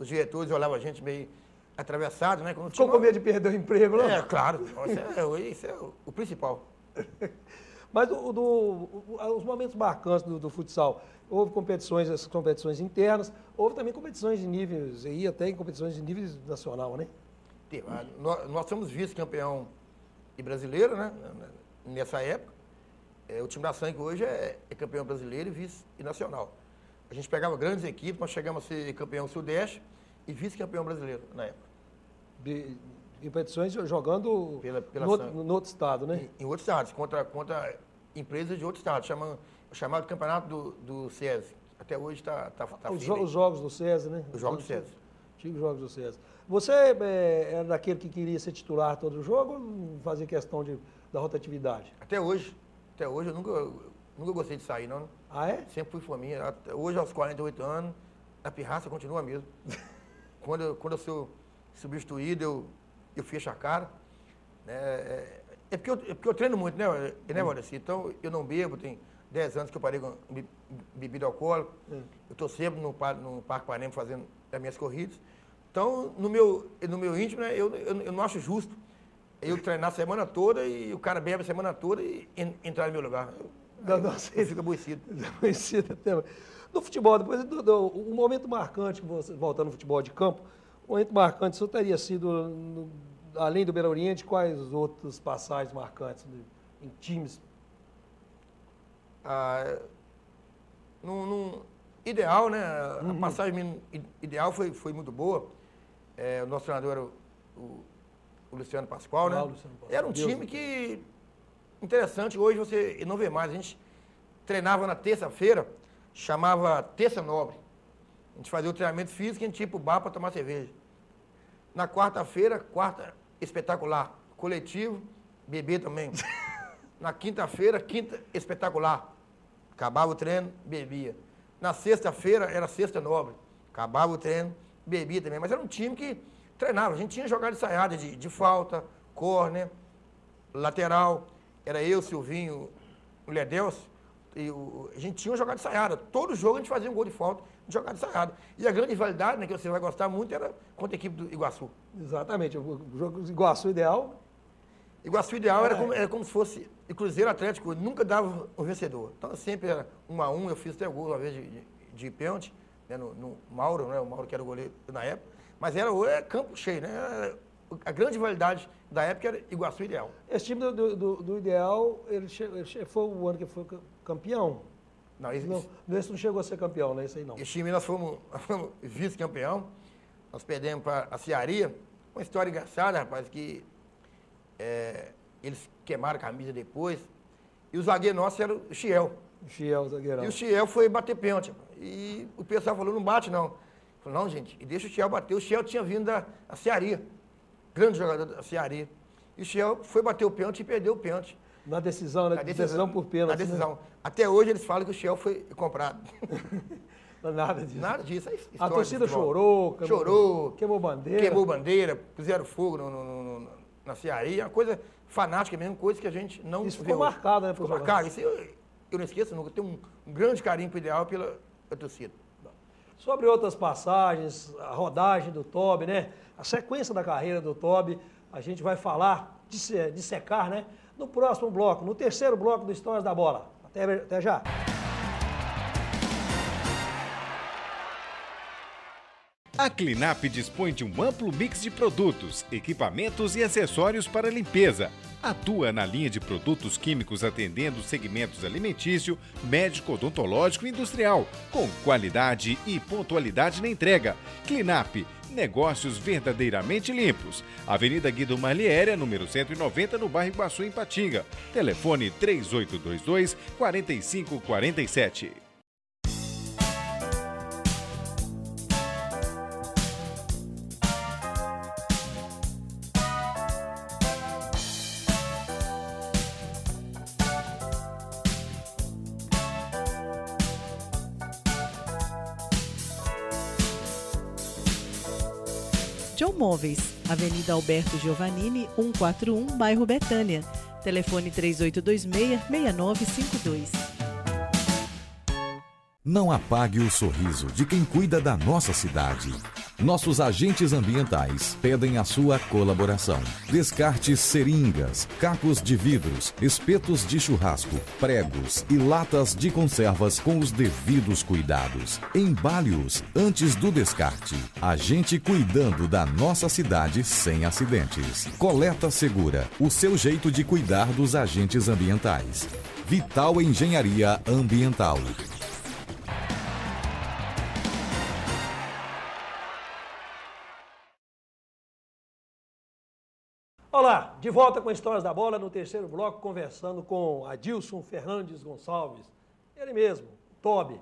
diretores olhavam a gente meio atravessado, né? Ficou com medo de perder o emprego, não? Claro. Isso é o principal. Mas os momentos marcantes do futsal, houve essas competições internas, houve também competições de níveis, e até em competições de nível nacional, né? Nós somos vice-campeão e brasileiro, né? Nessa época. O time da Sangue hoje é campeão brasileiro e vice e nacional. A gente pegava grandes equipes, nós chegamos a ser campeão sudeste e vice-campeão brasileiro na época. Em competições jogando no outro estado, né? Em outros estados, contra empresas de outro estado, chamado campeonato do SESI. Até hoje está os jogos do SESI, né? Os jogos do SESI. Antigos jogos do SESI. Você era daquele que queria ser titular todo o jogo ou fazia questão da rotatividade? Até hoje eu nunca gostei de sair, não. Ah, é? Sempre fui fominha. Hoje, aos 48 anos, a pirraça continua mesmo. Quando eu sou substituído, eu fecho a cara. Né? É porque eu treino muito, né, Valdeci? Então, eu não bebo, tem 10 anos que eu parei com bebida alcoólica. Eu estou sempre no Parque Panema fazendo as minhas corridas. Então, no meu íntimo, né, eu não acho justo eu treinar a semana toda e o cara bebe a semana toda e entrar no meu lugar. Fica aborrecido. Aborrecido até. No futebol, depois o momento marcante, voltando ao futebol de campo, o momento marcante, isso teria sido, além do Belo Oriente, quais outras passagens marcantes em times? Ideal, né? A passagem ideal foi muito boa. O nosso treinador era o Luciano Pascoal, né? Luciano Pascoal. Era um time que interessante. Hoje você não vê mais. A gente treinava na terça-feira, chamava Terça Nobre. A gente fazia o treinamento físico e a gente ia pro bar para tomar cerveja. Na quarta-feira, quarta espetacular. Coletivo, bebê também. Na quinta-feira, quinta espetacular. Acabava o treino, bebia. Na sexta-feira, era Sexta Nobre. Acabava o treino, bebia também. Mas era um time que treinava. A gente tinha jogado ensaiada de falta, córner, lateral. Era eu, Silvinho, o Ledelcio. E a gente tinha jogado ensaiada. Todo jogo a gente fazia um gol de falta de jogada ensaiada. E a grande rivalidade, né, que você vai gostar muito, era contra a equipe do Iguaçu. Exatamente. O jogo do Iguaçu ideal. Iguaçu ideal era como se fosse. E Cruzeiro Atlético nunca dava o vencedor. Então sempre era 1-1. Eu fiz até gol uma vez de pênalti, né, no Mauro, né? O Mauro que era o goleiro na época. Mas era campo cheio, né? A grande rivalidade da época era Iguaçu ideal. Esse time do ideal, ele foi o ano que foi campeão. Não, esse não chegou a ser campeão, né? Esse aí não. Esse time nós fomos vice-campeão. Nós perdemos para a Cearia. Uma história engraçada, rapaz, que eles queimaram a camisa depois. E o zagueiro nosso era o Chiel. O Chiel, zagueirão. E o Chiel foi bater pênalti. E o pessoal falou, não bate não. Falou, não, gente, e deixa o Chiel bater. O Chiel tinha vindo da Cearia. Grande jogador da Cearia. E o Chiel foi bater o pênalti e perdeu o pênalti. Na decisão, né? Decisão por pênalti. Na decisão. Né? Até hoje eles falam que o Chiel foi comprado. Nada disso. Nada disso. A torcida chorou. Queimou bandeira. Queimou bandeira, puseram fogo na Cearia. Uma coisa fanática mesmo, coisa que a gente não Isso ficou marcado, né? Ficou marcado. Isso eu não esqueço nunca. Eu tenho um grande carinho pro ideal pela torcida. Sobre outras passagens, a rodagem do Tobi, né? A sequência da carreira do Tobi, a gente vai falar, dissecar, né? No próximo bloco, no terceiro bloco do Histórias da Bola. Até já. A Clinap dispõe de um amplo mix de produtos, equipamentos e acessórios para limpeza. Atua na linha de produtos químicos atendendo segmentos alimentício, médico, odontológico e industrial, com qualidade e pontualidade na entrega. Clinap, negócios verdadeiramente limpos. Avenida Guido Marliéria, número 190, no bairro Iguaçu, em Patinga. Telefone 3822-4547. John Móveis, Avenida Alberto Giovannini, 141, bairro Betânia. Telefone 3826-6952. Não apague o sorriso de quem cuida da nossa cidade. Nossos agentes ambientais pedem a sua colaboração. Descarte seringas, cacos de vidros, espetos de churrasco, pregos e latas de conservas com os devidos cuidados. Embale-os antes do descarte. A gente cuidando da nossa cidade sem acidentes. Coleta Segura, o seu jeito de cuidar dos agentes ambientais. Vital Engenharia Ambiental. Olá, de volta com Histórias da Bola, no terceiro bloco, conversando com Adilson Fernandes Gonçalves. Ele mesmo, Tobi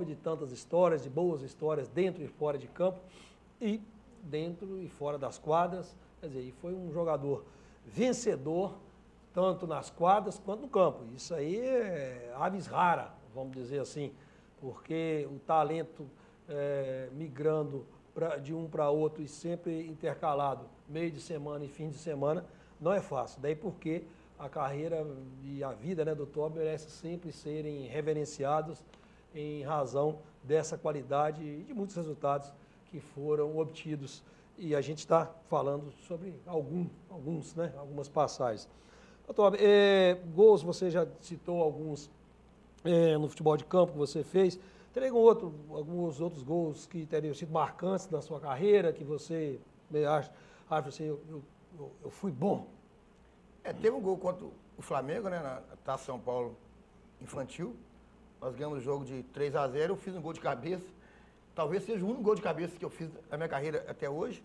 de tantas histórias, de boas histórias dentro e fora de campo, e dentro e fora das quadras. Quer dizer, foi um jogador vencedor, tanto nas quadras quanto no campo. Isso aí é aves rara, vamos dizer assim, porque o talento migrando de um para outro e sempre intercalado, meio de semana e fim de semana, não é fácil. Daí porque a carreira e a vida, né, do Tobi merece sempre serem reverenciados em razão dessa qualidade e de muitos resultados que foram obtidos. E a gente está falando sobre algumas passagens. Tobi, gols, você já citou alguns no futebol de campo que você fez. Teria alguns outros gols que teriam sido marcantes na sua carreira, que você acha assim, eu fui bom? Teve um gol contra o Flamengo, né, na Taça São Paulo infantil. Nós ganhamos o jogo de 3-0, eu fiz um gol de cabeça. Talvez seja o único gol de cabeça que eu fiz na minha carreira até hoje.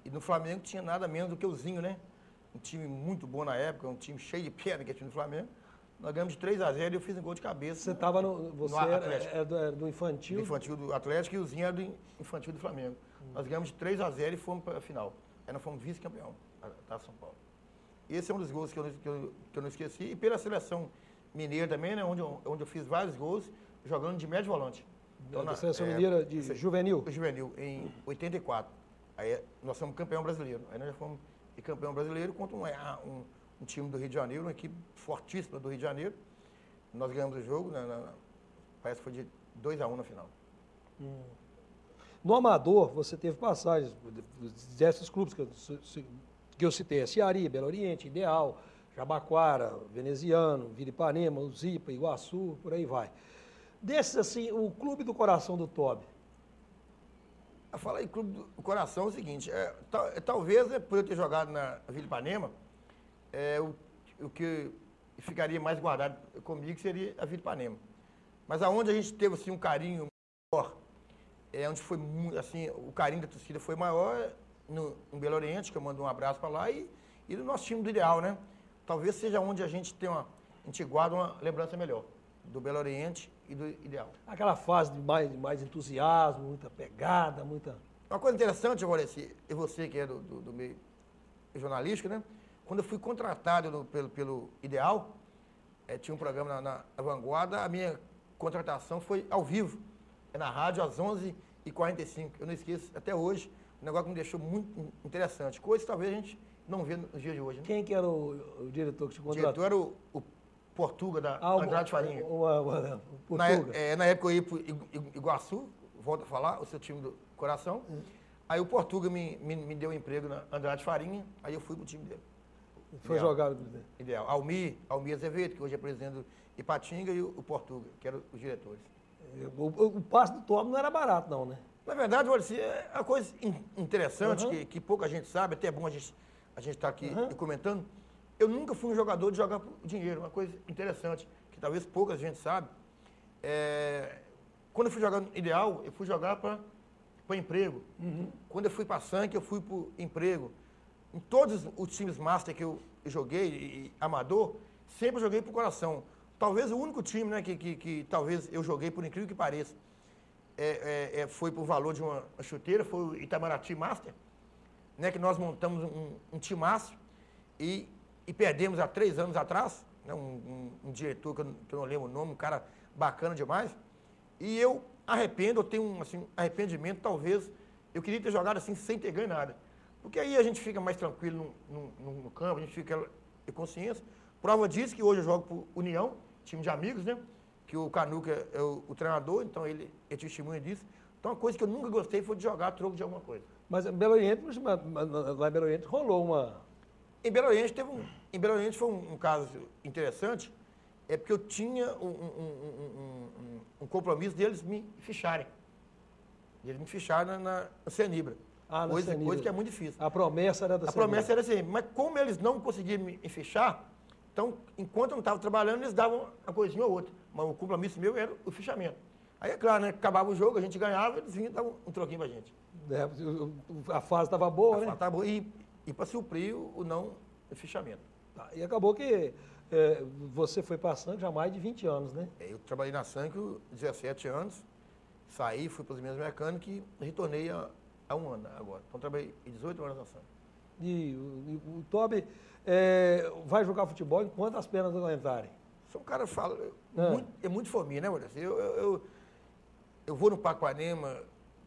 E no Flamengo tinha nada menos do que o Zinho, né? Um time muito bom na época, um time cheio de perna que é o time do Flamengo. Nós ganhamos de 3-0 e eu fiz um gol de cabeça. Você estava você era do infantil? Do infantil do Atlético e o Zinho era do infantil do Flamengo. Nós ganhamos de 3-0 e fomos para a final. Aí nós fomos vice-campeão da São Paulo. Esse é um dos gols que eu não esqueci. E pela seleção mineira também, né? Onde eu fiz vários gols, jogando de médio volante. Então, na seleção mineira de juvenil? Juvenil, em 84. Aí nós fomos campeão brasileiro. Aí nós já fomos campeão brasileiro contra um time do Rio de Janeiro, uma equipe fortíssima do Rio de Janeiro. Nós ganhamos o jogo, parece que foi de 2-1 na final. No Amador, você teve passagens desses clubes que eu citei, Ceará, Belo Oriente, Ideal, Jabaquara, Veneziano, Vila Ipanema, Uzipa, Iguaçu, por aí vai. Desses, assim, o clube do coração do Tobi. Falar em clube do coração é o seguinte, talvez por eu ter jogado na Vila Ipanema, o que ficaria mais guardado comigo seria a Vila Ipanema. Mas aonde a gente teve assim, um carinho maior, onde foi muito, assim, o carinho da torcida foi maior, no Belo Oriente, que eu mando um abraço para lá, e no nosso time do Ideal, né? Talvez seja onde a gente guarda uma lembrança melhor, do Belo Oriente e do Ideal. Aquela fase de mais entusiasmo, muita pegada, muita... Uma coisa interessante, Valeci, e você que é do meio jornalístico, né? Quando eu fui contratado pelo Ideal, tinha um programa na Vanguarda, a minha contratação foi ao vivo, na rádio às 11h45. Eu não esqueço até hoje, um negócio que me deixou muito interessante. Coisa que talvez a gente não vê nos dias de hoje. Né? Quem que era o diretor que te contratou? O diretor era o Portuga da Andrade Farinha. Portuga. Na época eu ia para Iguaçu, volto a falar, o seu time do coração. Aí o Portuga me deu um emprego na Andrade Farinha, aí eu fui para o time dele. Foi jogado. Ideal. Almir Azevedo, que hoje é presidente do Ipatinga, e o Portuga, que eram os diretores. O passe do Tobi não era barato, não, né? Na verdade, é uma coisa interessante, que pouca gente sabe, até é bom a gente estar aqui comentando. Eu nunca fui um jogador de jogar por dinheiro, uma coisa interessante, que talvez pouca gente sabe. Quando eu fui jogar no Ideal, eu fui jogar para emprego. Quando eu fui para Sank, eu fui por emprego. Em todos os times master que eu joguei, e amador, sempre joguei por coração. Talvez o único time, né, que talvez eu joguei, por incrível que pareça, foi por valor de uma chuteira, foi o Itamaraty Master, né, que nós montamos um timaço e perdemos há 3 anos atrás, né, um diretor que eu não lembro o nome, um cara bacana demais. E eu tenho assim, arrependimento, talvez, eu queria ter jogado assim sem ter ganho nada. Porque aí a gente fica mais tranquilo no campo, a gente fica com consciência. Prova disso que hoje eu jogo por União, time de amigos, né? Que o Canuca é o treinador, então ele é testemunha disso. Então, uma coisa que eu nunca gostei foi de jogar a troco de alguma coisa. Mas em Belo Oriente, lá em Belo Oriente rolou uma... Em Belo Oriente foi um caso interessante, porque eu tinha um compromisso deles me ficharem. Eles me ficharam na Cenibra. Coisa que é muito difícil. A promessa era da Cenibra. A promessa era assim, mas como eles não conseguiam me fichar, então, enquanto eu não estava trabalhando, eles davam uma coisinha ou outra. Mas o compromisso meu era o fichamento. Aí, é claro, né? Acabava o jogo, a gente ganhava, eles vinham e davam um troquinho pra gente. A fase estava boa, né? A fase estava boa e para suprir o não fichamento. Tá, e acabou que você foi para a Sank já há mais de 20 anos, né? Eu trabalhei na Sank 17 anos, saí, fui para os meus mecânicos e retornei há 1 ano agora. Então, trabalhei 18 anos na Sank. E o Tobi vai jogar futebol enquanto as pernas não aguentarem? Sou um cara que fala, é muito fominha, né, Maurício? Eu vou no Parque Ipanema,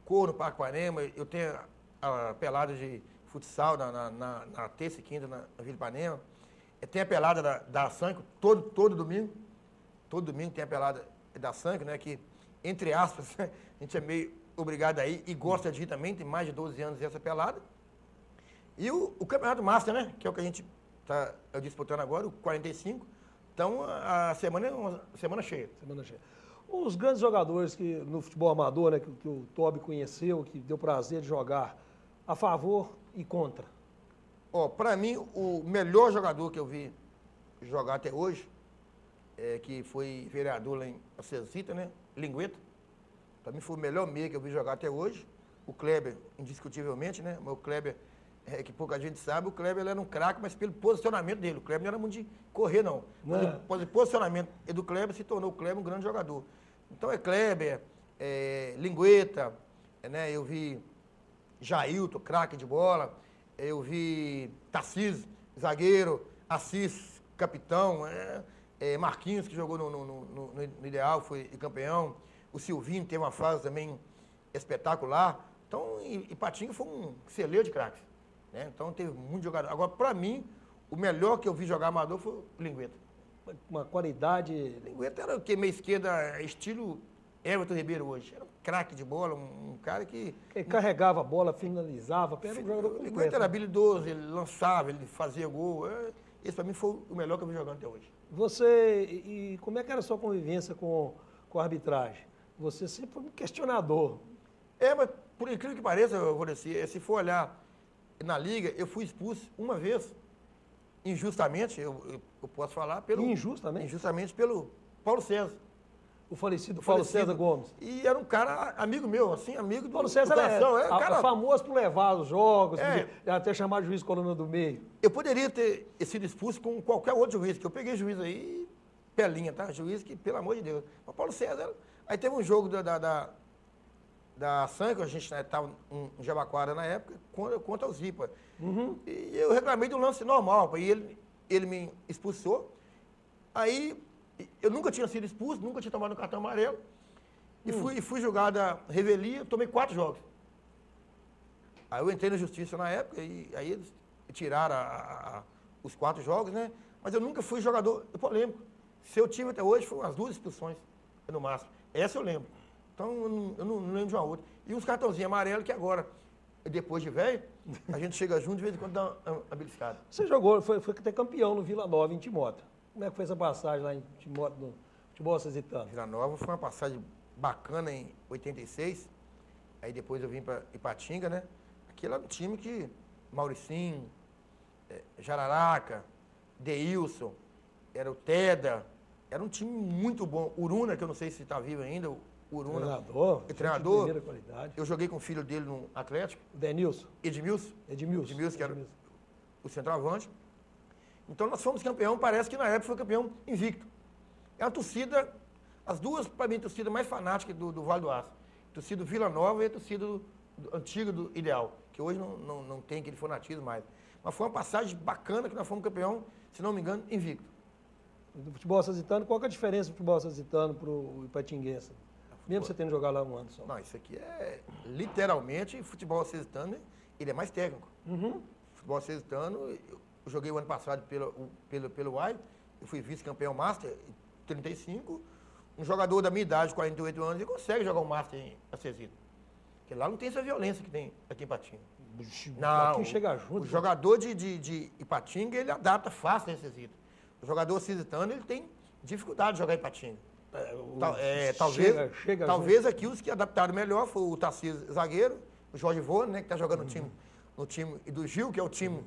corro no Parque Ipanema, eu tenho a pelada de futsal na terça e quinta na Vila Ipanema. Tem a pelada da Sank todo domingo. Todo domingo tem a pelada da Sank, né? Que, entre aspas, a gente é meio obrigado a ir e gosta de ir também, tem mais de 12 anos essa pelada. E o Campeonato Master, né? Que é o que a gente está disputando agora, o 45. Então, a semana é uma semana cheia. Semana cheia. Os grandes jogadores que no futebol amador, né, que o Tobi conheceu, que deu prazer de jogar, a favor e contra. Ó, para mim, o melhor jogador que eu vi jogar até hoje, que foi vereador lá em Acesita, né? Lingueta. Para mim foi o melhor meia que eu vi jogar até hoje. O Kleber, indiscutivelmente, né? Mas o Kleber, que pouca gente sabe, o Kleber ele era um craque, mas pelo posicionamento dele. O Kleber não era muito de correr, não. Mas o posicionamento do Kleber se tornou o Kleber um grande jogador. Então é Kleber, Lingueta, né? Eu vi Jailton, craque de bola. Eu vi Tarcísio, zagueiro, Assis, capitão, Marquinhos, que jogou no Ideal, foi campeão. O Silvinho teve uma fase também espetacular. Então, Ipatinga foi um celeiro de craques. Né? Então, teve muito jogador. Agora, para mim, o melhor que eu vi jogar amador foi o Lingueta. Uma qualidade... Lingueta era o que? Meia esquerda, estilo Everton Ribeiro hoje. Era um craque de bola, um cara que... Ele carregava a bola, finalizava, era um jogador completo. O Lingueta era habilidoso, ele lançava, ele fazia gol. Esse, para mim, foi o melhor que eu vi jogando até hoje. E como é que era a sua convivência com a arbitragem? Você sempre foi um questionador. Mas por incrível que pareça, Valdeci, se for olhar na liga, eu fui expulso uma vez, injustamente, eu posso falar, injustamente pelo Paulo César. O falecido Paulo César Gomes. E era um cara amigo meu, assim, amigo do Paulo César era famoso por levar os jogos, até chamar juiz coluna do meio. Eu poderia ter sido expulso com qualquer outro juiz, que eu peguei juiz aí, pelinha, tá? Juiz que, pelo amor de Deus. Mas Paulo César... Aí teve um jogo da Sanca, a gente estava em Jabaquara na época, contra o Zipa. Uhum. E eu reclamei do lance normal, e ele me expulsou. Aí eu nunca tinha sido expulso, nunca tinha tomado um cartão amarelo. E fui jogada revelia, tomei 4 jogos. Aí eu entrei na justiça na época, e aí eles tiraram os 4 jogos, né? Mas eu nunca fui jogador polêmico. Seu time até hoje foi umas 2 expulsões, no máximo. Essa eu lembro. Então, eu não lembro de uma outra. E uns cartãozinhos amarelos que agora, depois de velho, a gente chega junto de vez em quando dá uma beliscada. Você jogou, foi até campeão no Vila Nova, em Timóteo. Como é que foi essa passagem lá em Timóteo, no futebol acesitano? Vila Nova foi uma passagem bacana em 86. Aí depois eu vim para Ipatinga, né? Aquilo era um time que Mauricinho, Jararaca, Deilson, era o Teda. Era um time muito bom. Uruna, que eu não sei se está vivo ainda. Uruna. Treinador. De primeira qualidade. Eu joguei com o filho dele no Atlético. Denilson. Edmilson, que era o centroavante. Então nós fomos campeão, parece que na época foi campeão invicto. É a torcida, as duas, para mim, torcida mais fanática do Vale do Aço. Torcida do Vila Nova e a torcida antiga do Ideal, que hoje não tem aquele fanatismo mais. Mas foi uma passagem bacana que nós fomos campeão, se não me engano, invicto. Do futebol acesitano, qual que é a diferença do futebol acesitano para o ipatinguense? Mesmo você tendo jogado lá um ano só. Não, isso aqui é literalmente futebol acesitano, ele é mais técnico. Uhum. Futebol acesitano, eu joguei o ano passado pelo UAI, eu fui vice-campeão Master, 35. Um jogador da minha idade, 48 anos, ele consegue jogar o Master em Acesita. Porque lá não tem essa violência que tem aqui em Ipatinga. Não, aqui chega junto. O jogador de Ipatinga, ele adapta fácil a Acesita. O jogador acesitano, ele tem dificuldade de jogar em Ipatinga. Talvez aqui os que adaptaram melhor foi o Tarcísio zagueiro, o Jorge Vone, né, que está jogando no time do Gil, que é o time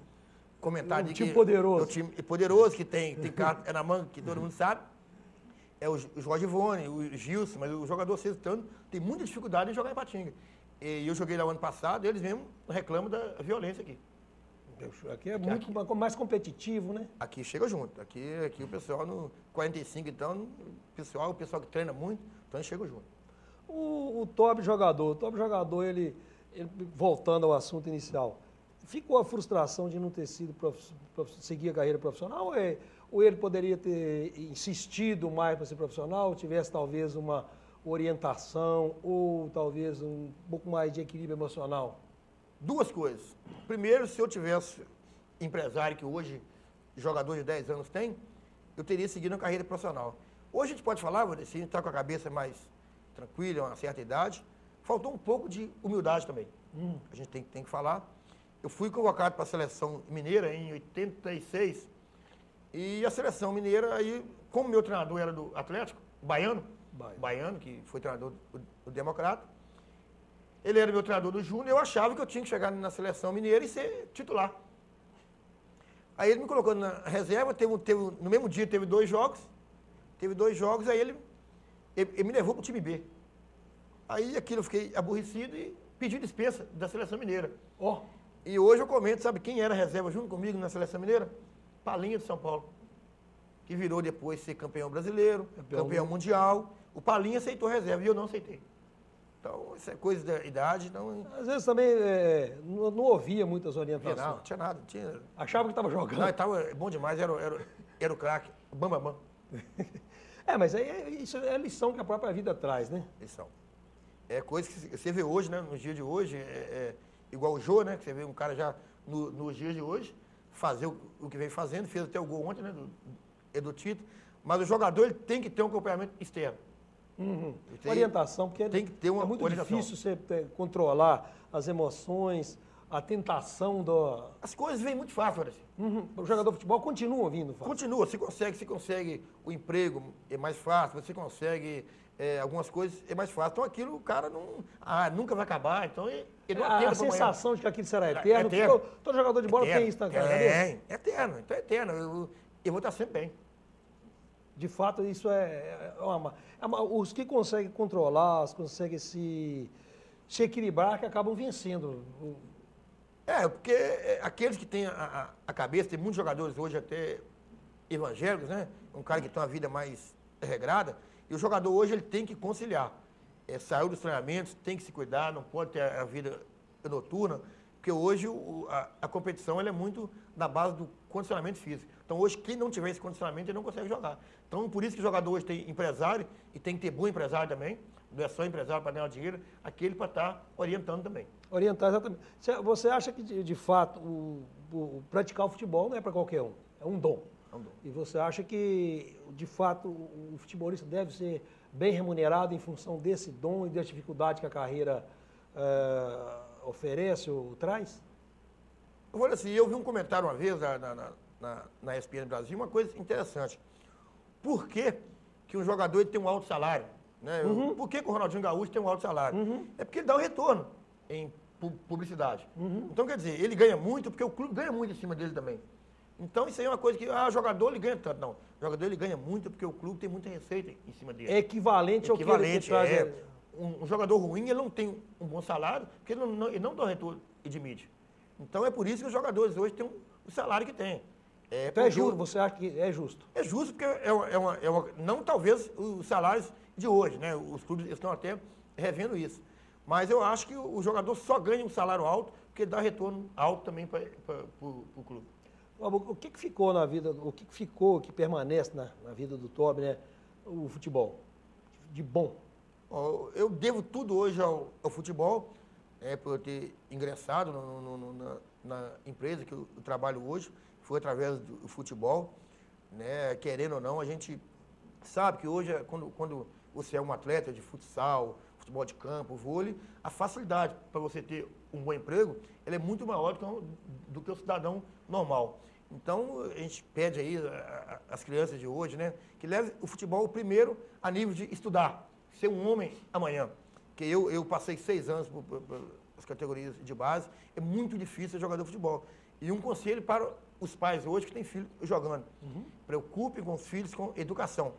comentado um time poderoso. É o time poderoso, que tem carta na manga, que todo mundo sabe. É o Jorge Vone, o Gilson, mas o jogador acesitano tem muita dificuldade em jogar em Ipatinga. E eu joguei lá o ano passado, eles mesmo reclamam da violência aqui. Aqui é muito mais competitivo, né? Aqui chega junto. Aqui o pessoal no 45, então, o pessoal que treina muito, então chega junto. O top jogador, ele, voltando ao assunto inicial, ficou a frustração de não ter sido seguir a carreira profissional ou ele poderia ter insistido mais para ser profissional, tivesse talvez uma orientação ou talvez um pouco mais de equilíbrio emocional? 2 coisas. Primeiro, se eu tivesse empresário que hoje jogador de 10 anos tem, eu teria seguido uma carreira profissional. Hoje a gente pode falar, se a gente está com a cabeça mais tranquila, uma certa idade, faltou um pouco de humildade também. A gente tem que falar. Eu fui convocado para a seleção mineira em 86 E a seleção mineira, aí, como meu treinador era do Atlético, Baiano, que foi treinador do Democrata, ele era meu treinador do Júnior, eu achava que eu tinha que chegar na seleção mineira e ser titular. Aí ele me colocou na reserva, no mesmo dia teve 2 jogos, aí ele me levou para o time B. Aí aquilo eu fiquei aborrecido e pedi dispensa da seleção mineira. E hoje eu comento, sabe quem era reserva junto comigo na seleção mineira? Palinha de São Paulo, que virou depois ser campeão brasileiro, campeão mundial. O Palinha aceitou reserva e eu não aceitei. Então, isso é coisa da idade. Então... Às vezes também não ouvia muitas orientações. Não tinha nada. Achava que estava jogando. Não, estava bom demais, era o craque, bam. Mas aí isso é lição que a própria vida traz, né? Lição. É coisa que você vê hoje, né? Nos dias de hoje, igual o Jô, né? Que você vê um cara já nos dias de hoje, fazer o que vem fazendo, fez até o gol ontem, né? Do Tito. Mas o jogador ele tem que ter um acompanhamento externo. Orientação, porque tem que ter uma é muito orientação. difícil você controlar as emoções, a tentação do... As coisas vêm muito fácil, assim. O jogador de futebol continua vindo fácil. Continua, você consegue o emprego, é mais fácil, você consegue algumas coisas, é mais fácil. Então aquilo o cara nunca vai acabar, então ele não atende. A sensação de que aquilo será eterno, todo jogador de bola tem isso na cabeça. É eterno, então é eterno. Eu vou estar sempre bem. De fato, isso os que conseguem controlar, conseguem se equilibrar, que acabam vencendo. Porque aqueles que têm a cabeça, tem muitos jogadores hoje até evangélicos, né? Um cara que tem uma vida mais regrada, e o jogador hoje ele tem que conciliar. Saiu dos treinamentos, tem que se cuidar, não pode ter a vida noturna, porque hoje a competição ela é muito na base do condicionamento físico. Então hoje quem não tiver esse condicionamento ele não consegue jogar. Então por isso que o jogador hoje tem empresário, e tem que ter bom empresário também, não é só empresário para ganhar dinheiro, aquele para estar orientando também. Orientar, exatamente. Você acha que, de fato, o praticar o futebol não é para qualquer um, é um dom. E você acha que, de fato, o futebolista deve ser bem remunerado em função desse dom e da dificuldade que a carreira oferece ou traz? Eu vou assim, eu vi um comentário uma vez na ESPN Brasil, uma coisa interessante. Por que um jogador tem um alto salário? Né? Por que o Ronaldinho Gaúcho tem um alto salário? É porque ele dá um retorno em publicidade. Então, quer dizer, ele ganha muito porque o clube ganha muito em cima dele também. Então, isso aí é uma coisa que, o jogador ele ganha tanto. Não, o jogador ele ganha muito porque o clube tem muita receita em cima dele. É equivalente ao que ele traz. Um jogador ruim, ele não tem um bom salário porque ele não dá retorno de mídia. Então, é por isso que os jogadores hoje têm o salário que têm. Então é justo, você acha que é justo? É justo porque não talvez os salários de hoje, né? Os clubes estão até revendo isso. Mas eu acho que o jogador só ganha um salário alto porque dá retorno alto também para o clube. O que ficou na vida, o que permanece na vida do Tobi, né? O futebol, de bom? Eu devo tudo hoje ao futebol, por eu ter ingressado na empresa que eu trabalho hoje. Foi através do futebol, né? Querendo ou não, a gente sabe que hoje, quando você é um atleta de futsal, futebol de campo, vôlei, a facilidade para você ter um bom emprego, ela é muito maior do que o cidadão normal. Então, a gente pede aí às crianças de hoje, né, que leve o futebol primeiro a nível de estudar, ser um homem amanhã. Porque eu passei 6 anos as categorias de base, é muito difícil ser jogador de futebol. E um conselho para os pais hoje que têm filhos jogando. Preocupem com os filhos com educação.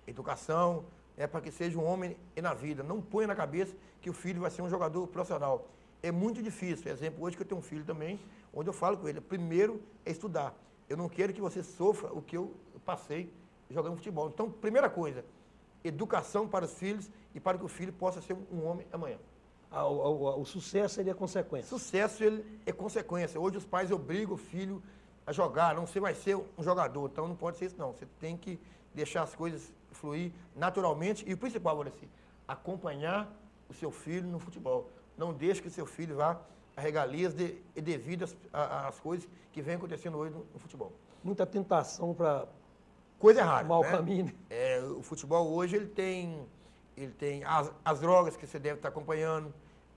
Educação é para que seja um homem na vida. Não ponha na cabeça que o filho vai ser um jogador profissional. É muito difícil. Por exemplo, hoje que eu tenho um filho também, onde eu falo com ele, primeiro é estudar. Eu não quero que você sofra o que eu passei jogando futebol. Então, primeira coisa, educação para os filhos e para que o filho possa ser um homem amanhã. O sucesso seria consequência. Sucesso é consequência. Hoje os pais obrigam o filho a jogar, não você vai ser um jogador, então não pode ser isso não. Você tem que deixar as coisas fluir naturalmente e o principal, assim, acompanhar o seu filho no futebol. Não deixe que o seu filho vá a regalias devido às coisas que vem acontecendo hoje no futebol. Muita tentação para coisa errada, mau caminho. O futebol hoje ele tem as drogas que você deve estar acompanhando,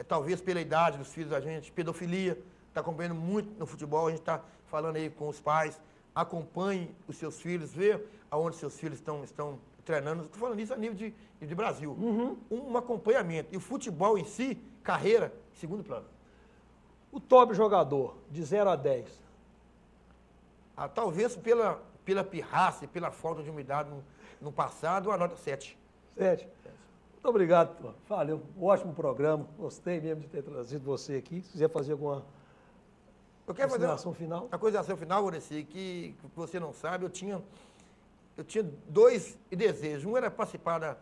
talvez pela idade dos filhos da gente, pedofilia, está acompanhando muito no futebol, a gente está falando aí com os pais, acompanhe os seus filhos, vê aonde seus filhos estão treinando. Estou falando isso a nível de Brasil. Um acompanhamento. E o futebol em si, carreira, segundo plano. O top jogador, de 0 a 10. Talvez pela pirraça e pela falta de umidade no passado, uma nota 7. 7. Muito obrigado, Tom. Valeu. Ótimo programa. Gostei mesmo de ter trazido você aqui. Se quiser fazer alguma consideração final. A consideração final, Oreci, que você não sabe, eu tinha 2 desejos. Um era participar da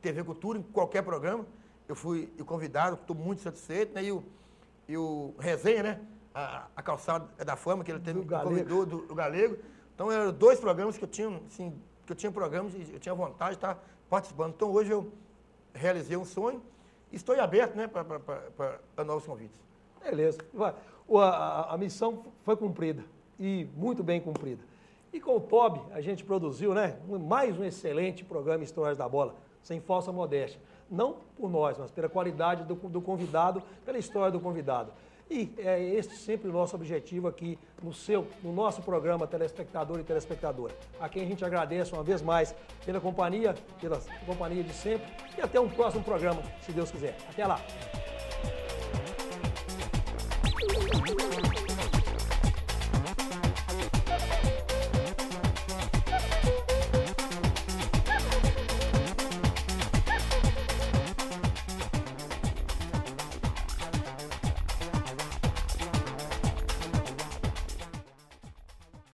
TV Cultura, em qualquer programa. Eu fui convidado, estou muito satisfeito, né? E o Resenha, né? A Calçada da Fama, que ele teve, convidou do Galego. Então, eram 2 programas que eu tinha, assim, programas e eu tinha vontade de estar participando. Então, hoje eu realizei um sonho e estou aberto, né, para novos convites. Beleza. A missão foi cumprida e muito bem cumprida. E com o Tobi, a gente produziu, né, mais um excelente programa Histórias da Bola, sem falsa modéstia. Não por nós, mas pela qualidade do convidado, pela história do convidado. E é este sempre o nosso objetivo aqui no nosso programa Telespectador e Telespectadora. A quem a gente agradece uma vez mais pela companhia de sempre e até um próximo programa, se Deus quiser. Até lá!